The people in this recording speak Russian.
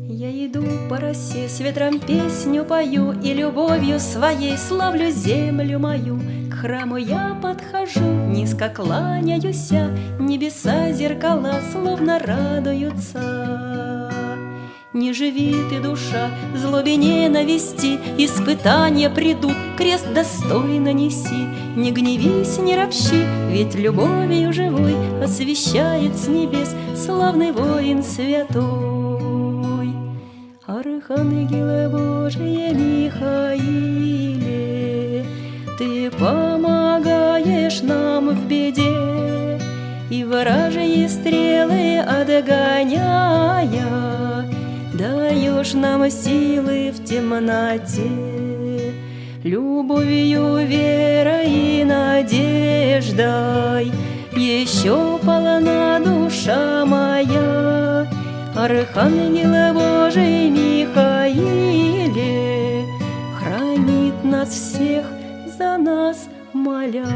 Я иду по росе, с ветром песню пою и любовью своей славлю землю мою. К храму я подхожу, низко кланяюся, небеса зеркала словно радуются. Не живи ты, душа, злобе ненависти, испытания придут, крест достойно неси. Не гневись, не ропщи, ведь любовью живой освещает с небес славный воин святой. Архангеле Божие Михаиле, ты помогаешь нам в беде, и вражьи стрелы отгоняя, даешь нам силы в темноте. Любовью, верой и надеждой еще полна душа моя. Архангеле Божий Михаиле, хранит нас всех, за нас моля.